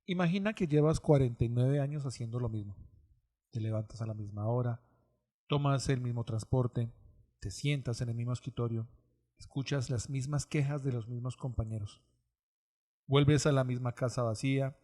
Imagina que llevas 49 años haciendo lo mismo. Te levantas a la misma hora, tomas el mismo transporte, te sientas en el mismo escritorio, escuchas las mismas quejas de los mismos compañeros. Vuelves a la misma casa vacía,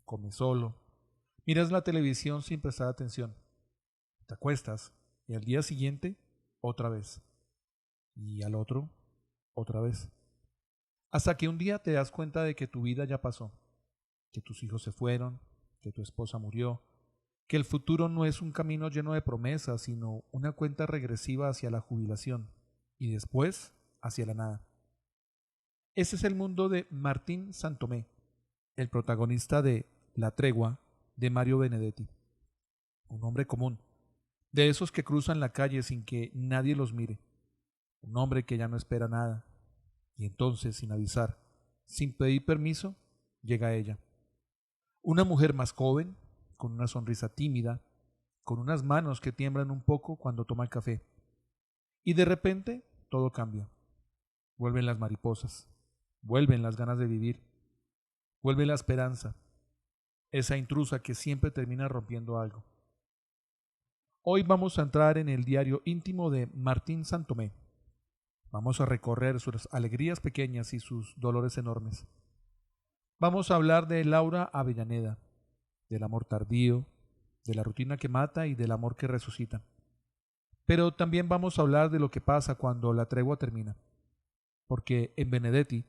comes solo, miras la televisión sin prestar atención, te acuestas y al día siguiente otra vez y al otro otra vez. Hasta que un día te das cuenta de que tu vida ya pasó, que tus hijos se fueron, que tu esposa murió, que el futuro no es un camino lleno de promesas, sino una cuenta regresiva hacia la jubilación y después hacia la nada. Ese es el mundo de Martín Santomé, el protagonista de La Tregua de Mario Benedetti. Un hombre común, de esos que cruzan la calle sin que nadie los mire. Un hombre que ya no espera nada. Y entonces, sin avisar, sin pedir permiso, llega ella. Una mujer más joven, con una sonrisa tímida, con unas manos que tiemblan un poco cuando toma el café. Y de repente todo cambia. Vuelven las mariposas, vuelven las ganas de vivir, vuelve la esperanza, esa intrusa que siempre termina rompiendo algo. Hoy vamos a entrar en el diario íntimo de Martín Santomé. Vamos a recorrer sus alegrías pequeñas y sus dolores enormes. Vamos a hablar de Laura Avellaneda, del amor tardío, de la rutina que mata y del amor que resucita. Pero también vamos a hablar de lo que pasa cuando la tregua termina. Porque en Benedetti,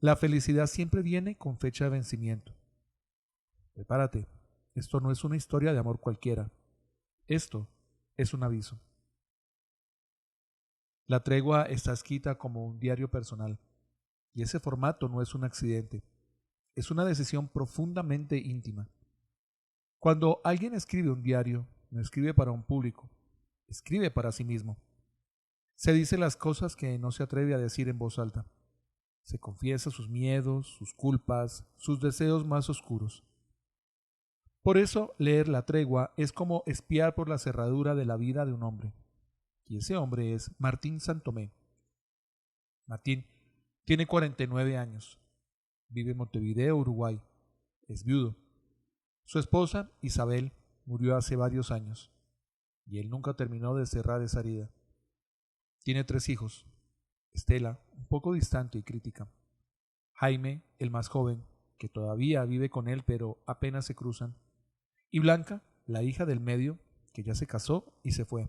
la felicidad siempre viene con fecha de vencimiento. Prepárate, esto no es una historia de amor cualquiera. Esto es un aviso. La tregua está escrita como un diario personal, y ese formato no es un accidente, es una decisión profundamente íntima. Cuando alguien escribe un diario, no escribe para un público, escribe para sí mismo. Se dice las cosas que no se atreve a decir en voz alta. Se confiesa sus miedos, sus culpas, sus deseos más oscuros. Por eso leer La Tregua es como espiar por la cerradura de la vida de un hombre. Y ese hombre es Martín Santomé. Martín tiene 49 años. Vive en Montevideo, Uruguay. Es viudo. Su esposa, Isabel, murió hace varios años. Y él nunca terminó de cerrar esa herida. Tiene 3 hijos. Estela, un poco distante y crítica. Jaime, el más joven, que todavía vive con él pero apenas se cruzan. Y Blanca, la hija del medio, que ya se casó y se fue.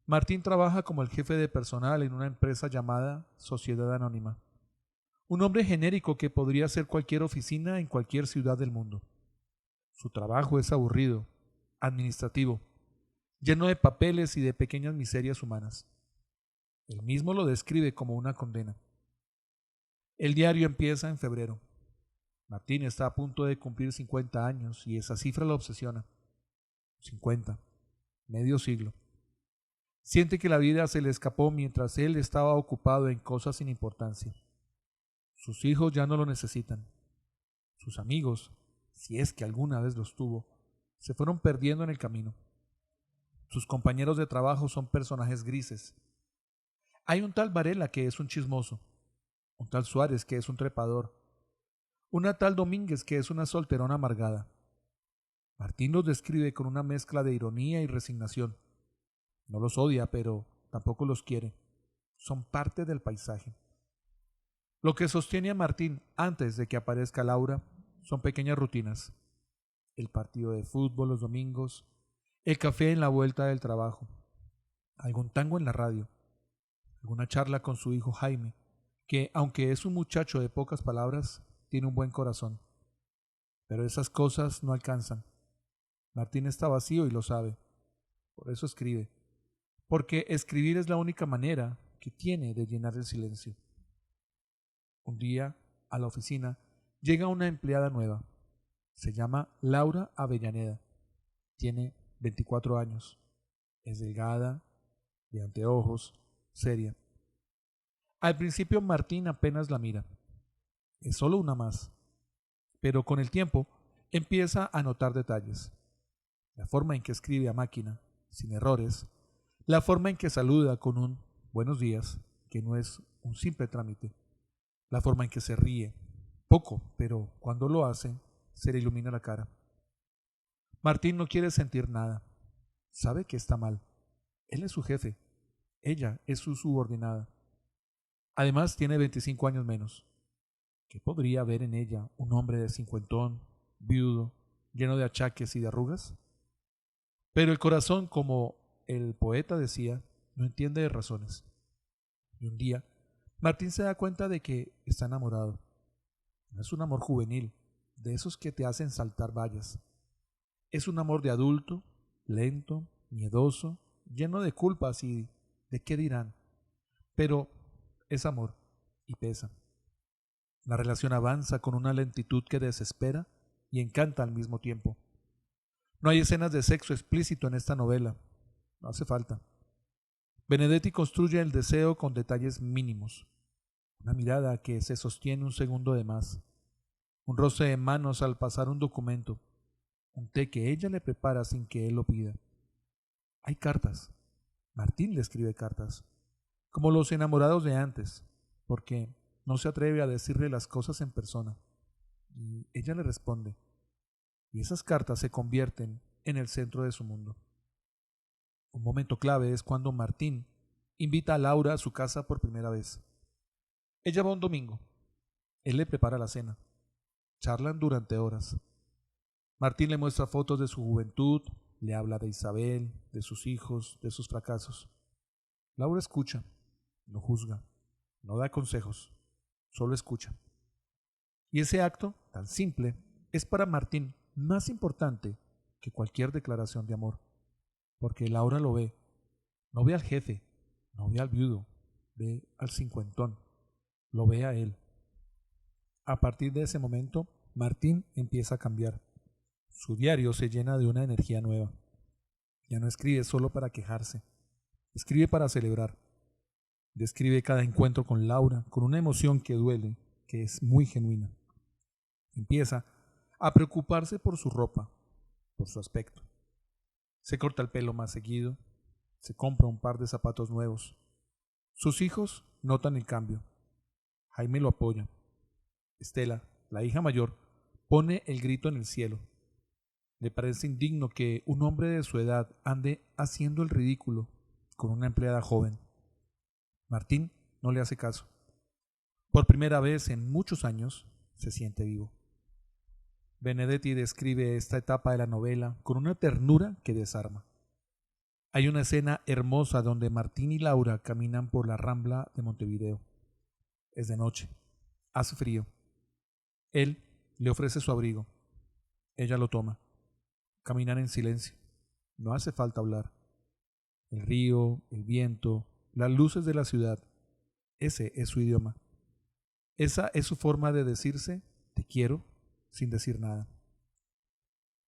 Martín trabaja como el jefe de personal en una empresa llamada Sociedad Anónima. Un nombre genérico que podría ser cualquier oficina en cualquier ciudad del mundo. Su trabajo es aburrido, administrativo, lleno de papeles y de pequeñas miserias humanas. Él mismo lo describe como una condena. El diario empieza en febrero. Martín está a punto de cumplir 50 años y esa cifra lo obsesiona. 50, medio siglo. Siente que la vida se le escapó mientras él estaba ocupado en cosas sin importancia. Sus hijos ya no lo necesitan. Sus amigos, si es que alguna vez los tuvo, se fueron perdiendo en el camino. Sus compañeros de trabajo son personajes grises. Hay un tal Varela que es un chismoso, un tal Suárez que es un trepador, una tal Domínguez que es una solterona amargada. Martín los describe con una mezcla de ironía y resignación. No los odia, pero tampoco los quiere. Son parte del paisaje. Lo que sostiene a Martín antes de que aparezca Laura son pequeñas rutinas. El partido de fútbol los domingos, el café en la vuelta del trabajo, algún tango en la radio, alguna charla con su hijo Jaime, que, aunque es un muchacho de pocas palabras, tiene un buen corazón. Pero esas cosas no alcanzan. Martín está vacío y lo sabe. Por eso escribe. Porque escribir es la única manera que tiene de llenar el silencio. Un día, a la oficina, llega una empleada nueva. Se llama Laura Avellaneda. Tiene 24 años. Es delgada, de anteojos, seria. Al principio Martín apenas la mira. Es solo una más. Pero con el tiempo empieza a notar detalles. La forma en que escribe a máquina, sin errores. La forma en que saluda con un buenos días, que no es un simple trámite. La forma en que se ríe. Poco, pero cuando lo hace, se le ilumina la cara. Martín no quiere sentir nada. Sabe que está mal. Él es su jefe. Ella es su subordinada. Además tiene 25 años menos. ¿Qué podría ver en ella un hombre de cincuentón, viudo, lleno de achaques y de arrugas? Pero el corazón, como el poeta decía, no entiende de razones. Y un día, Martín se da cuenta de que está enamorado. No es un amor juvenil, de esos que te hacen saltar vallas. Es un amor de adulto, lento, miedoso, lleno de culpas y de qué dirán. Pero es amor y pesa. La relación avanza con una lentitud que desespera y encanta al mismo tiempo. No hay escenas de sexo explícito en esta novela. No hace falta. Benedetti construye el deseo con detalles mínimos. Una mirada que se sostiene un segundo de más. Un roce de manos al pasar un documento. Un té que ella le prepara sin que él lo pida. Hay cartas. Martín le escribe cartas. Como los enamorados de antes, porque no se atreve a decirle las cosas en persona. Y ella le responde. Y esas cartas se convierten en el centro de su mundo. Un momento clave es cuando Martín invita a Laura a su casa por primera vez. Ella va un domingo. Él le prepara la cena. Charlan durante horas. Martín le muestra fotos de su juventud, le habla de Isabel, de sus hijos, de sus fracasos. Laura escucha, no juzga, no da consejos, solo escucha. Y ese acto, tan simple, es para Martín más importante que cualquier declaración de amor, porque Laura lo ve, no ve al jefe, no ve al viudo, ve al cincuentón, lo ve a él. A partir de ese momento, Martín empieza a cambiar. Su diario se llena de una energía nueva. Ya no escribe solo para quejarse, escribe para celebrar. Describe cada encuentro con Laura con una emoción que duele, que es muy genuina. Empieza a preocuparse por su ropa, por su aspecto. Se corta el pelo más seguido, se compra un par de zapatos nuevos. Sus hijos notan el cambio. Jaime lo apoya. Estela, la hija mayor, pone el grito en el cielo. Le parece indigno que un hombre de su edad ande haciendo el ridículo con una empleada joven. Martín no le hace caso. Por primera vez en muchos años se siente vivo. Benedetti describe esta etapa de la novela con una ternura que desarma. Hay una escena hermosa donde Martín y Laura caminan por la Rambla de Montevideo. Es de noche. Hace frío. Él le ofrece su abrigo. Ella lo toma. Caminan en silencio. No hace falta hablar. El río, el viento, las luces de la ciudad. Ese es su idioma. Esa es su forma de decirse te quiero sin decir nada.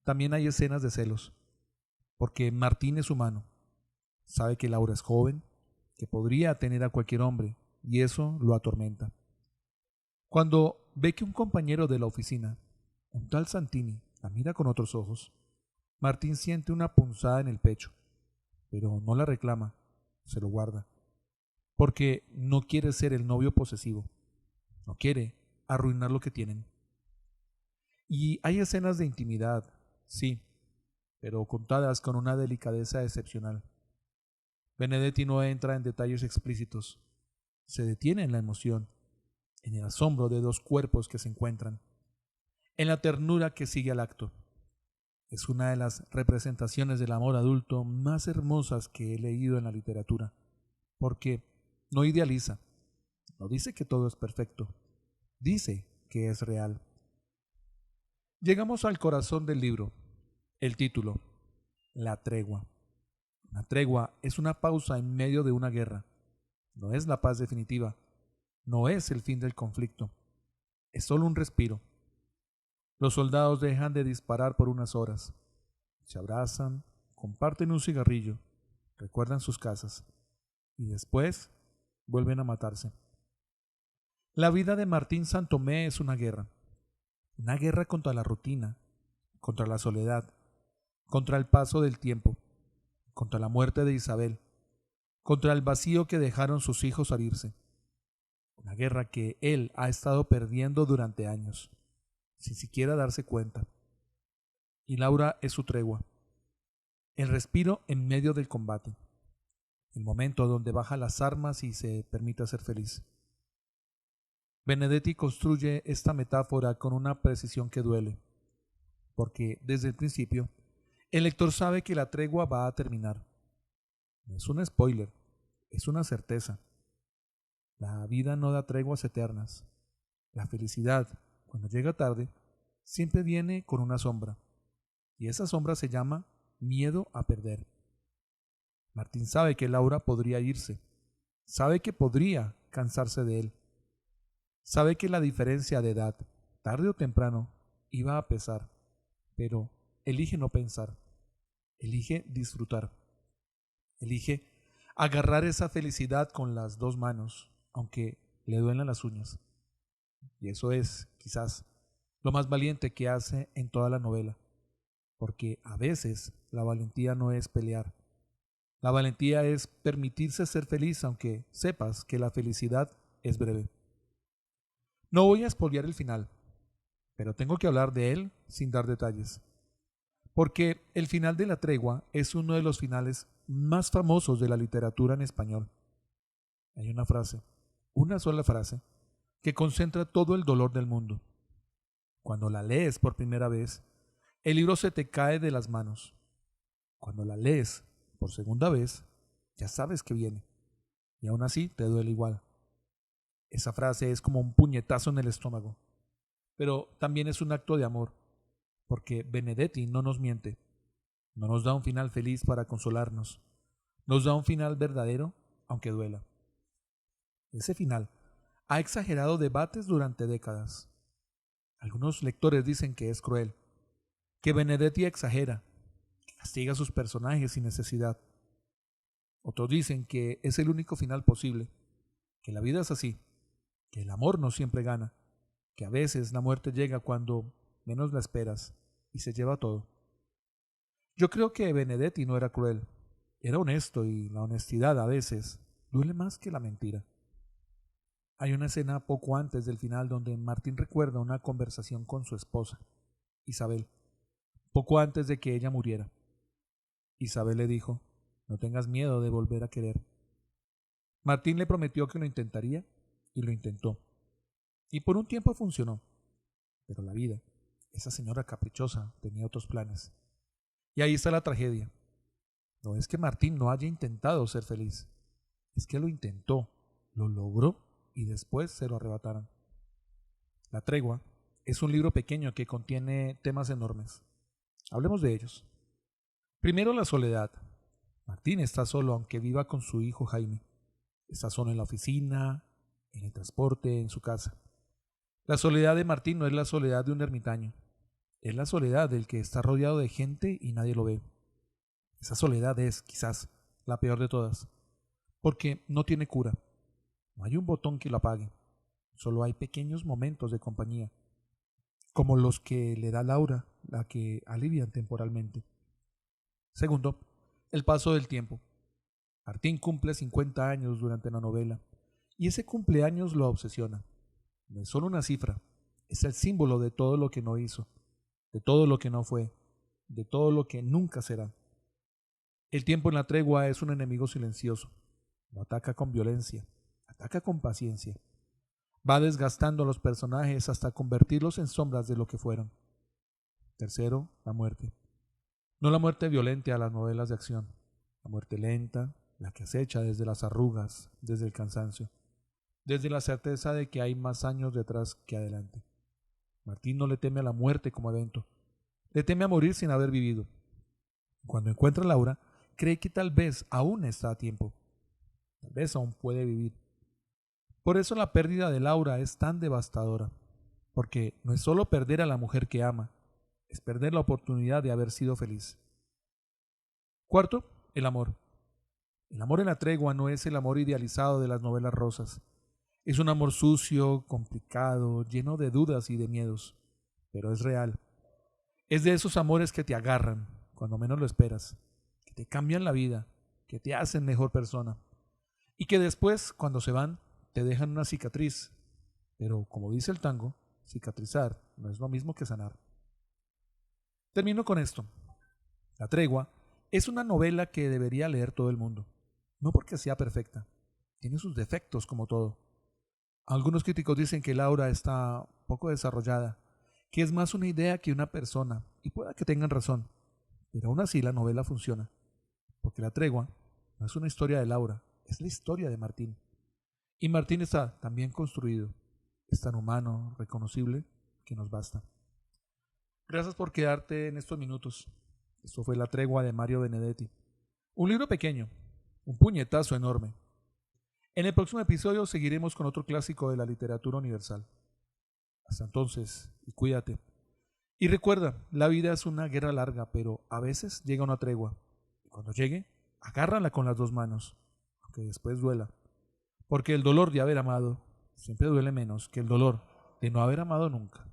También hay escenas de celos, porque Martín es humano. Sabe que Laura es joven, que podría tener a cualquier hombre, y eso lo atormenta. Cuando ve que un compañero de la oficina, un tal Santini, la mira con otros ojos, Martín siente una punzada en el pecho, pero no la reclama, se lo guarda, porque no quiere ser el novio posesivo, no quiere arruinar lo que tienen. Y hay escenas de intimidad, sí, pero contadas con una delicadeza excepcional. Benedetti no entra en detalles explícitos, se detiene en la emoción, en el asombro de dos cuerpos que se encuentran, en la ternura que sigue al acto. Es una de las representaciones del amor adulto más hermosas que he leído en la literatura, porque no idealiza, no dice que todo es perfecto, dice que es real. Llegamos al corazón del libro, el título, La tregua. Una tregua es una pausa en medio de una guerra, no es la paz definitiva, no es el fin del conflicto, es solo un respiro. Los soldados dejan de disparar por unas horas, se abrazan, comparten un cigarrillo, recuerdan sus casas y después vuelven a matarse. La vida de Martín Santomé es una guerra contra la rutina, contra la soledad, contra el paso del tiempo, contra la muerte de Isabel, contra el vacío que dejaron sus hijos al irse. Una guerra que él ha estado perdiendo durante años. sin siquiera darse cuenta. Y Laura es su tregua, el respiro en medio del combate, el momento donde baja las armas y se permite ser feliz. Benedetti construye esta metáfora con una precisión que duele, porque desde el principio el lector sabe que la tregua va a terminar. No es un spoiler, es una certeza. La vida no da treguas eternas. La felicidad, cuando llega tarde, siempre viene con una sombra, y esa sombra se llama miedo a perder. Martín sabe que Laura podría irse, sabe que podría cansarse de él, sabe que la diferencia de edad, tarde o temprano, iba a pesar, pero elige no pensar, elige disfrutar, elige agarrar esa felicidad con las dos manos, aunque le duelan las uñas. Y eso es, quizás, lo más valiente que hace en toda la novela, porque a veces la valentía no es pelear. La valentía es permitirse ser feliz aunque sepas que la felicidad es breve. No voy a espolear el final, pero tengo que hablar de él sin dar detalles, porque el final de La Tregua es uno de los finales más famosos de la literatura en español. Hay una sola frase, que concentra todo el dolor del mundo. Cuando la lees por primera vez, el libro se te cae de las manos. Cuando la lees por segunda vez, ya sabes que viene, y aún así te duele igual. Esa frase es como un puñetazo en el estómago, pero también es un acto de amor, porque Benedetti no nos miente, no nos da un final feliz para consolarnos, nos da un final verdadero, aunque duela. Ese final ha exagerado debates durante décadas. Algunos lectores dicen que es cruel, que Benedetti exagera, que castiga a sus personajes sin necesidad. Otros dicen que es el único final posible, que la vida es así, que el amor no siempre gana, que a veces la muerte llega cuando menos la esperas y se lleva todo. Yo creo que Benedetti no era cruel, era honesto y la honestidad a veces duele más que la mentira. Hay una escena poco antes del final donde Martín recuerda una conversación con su esposa, Isabel, poco antes de que ella muriera. Isabel le dijo: no tengas miedo de volver a querer. Martín le prometió que lo intentaría y lo intentó. Y por un tiempo funcionó. Pero la vida, esa señora caprichosa, tenía otros planes. Y ahí está la tragedia. No es que Martín no haya intentado ser feliz, es que lo intentó, lo logró y después se lo arrebataron. La Tregua es un libro pequeño que contiene temas enormes. Hablemos de ellos. Primero, la soledad. Martín está solo aunque viva con su hijo Jaime. Está solo en la oficina, en el transporte, en su casa. La soledad de Martín no es la soledad de un ermitaño. Es la soledad del que está rodeado de gente y nadie lo ve. Esa soledad es, quizás, la peor de todas, porque no tiene cura. No hay un botón que lo apague. Solo hay pequeños momentos de compañía, como los que le da Laura, la que alivian temporalmente. Segundo, el paso del tiempo. Martín cumple 50 años durante la novela, y ese cumpleaños lo obsesiona. No es solo una cifra, es el símbolo de todo lo que no hizo, de todo lo que no fue, de todo lo que nunca será. El tiempo en La Tregua es un enemigo silencioso. No ataca con violencia, ataca con paciencia. Va desgastando a los personajes hasta convertirlos en sombras de lo que fueron. Tercero, la muerte. No la muerte violenta a las novelas de acción, la muerte lenta, la que acecha desde las arrugas, desde el cansancio, desde la certeza de que hay más años detrás que adelante. Martín no le teme a la muerte como evento, le teme a morir sin haber vivido. Cuando encuentra a Laura, cree que tal vez aún está a tiempo, tal vez aún puede vivir. Por eso la pérdida de Laura es tan devastadora, porque no es solo perder a la mujer que ama, es perder la oportunidad de haber sido feliz. Cuarto, el amor. El amor en La Tregua no es el amor idealizado de las novelas rosas. Es un amor sucio, complicado, lleno de dudas y de miedos, pero es real. Es de esos amores que te agarran cuando menos lo esperas, que te cambian la vida, que te hacen mejor persona y que después, cuando se van, te dejan una cicatriz. Pero, como dice el tango, cicatrizar no es lo mismo que sanar. Termino con esto. La tregua es una novela que debería leer todo el mundo. No porque sea perfecta. Tiene sus defectos como todo. Algunos críticos dicen que Laura está poco desarrollada, que es más una idea que una persona, y pueda que tengan razón. Pero aún así la novela funciona. Porque La tregua no es una historia de Laura, es la historia de Martín. Y Martín está tan bien construido, es tan humano, reconocible, que nos basta. Gracias por quedarte en estos minutos. Esto fue La tregua de Mario Benedetti. Un libro pequeño, un puñetazo enorme. En el próximo episodio seguiremos con otro clásico de la literatura universal. Hasta entonces, y cuídate. Y recuerda, la vida es una guerra larga, pero a veces llega una tregua. Y cuando llegue, agárrala con las dos manos, aunque después duela. Porque el dolor de haber amado siempre duele menos que el dolor de no haber amado nunca.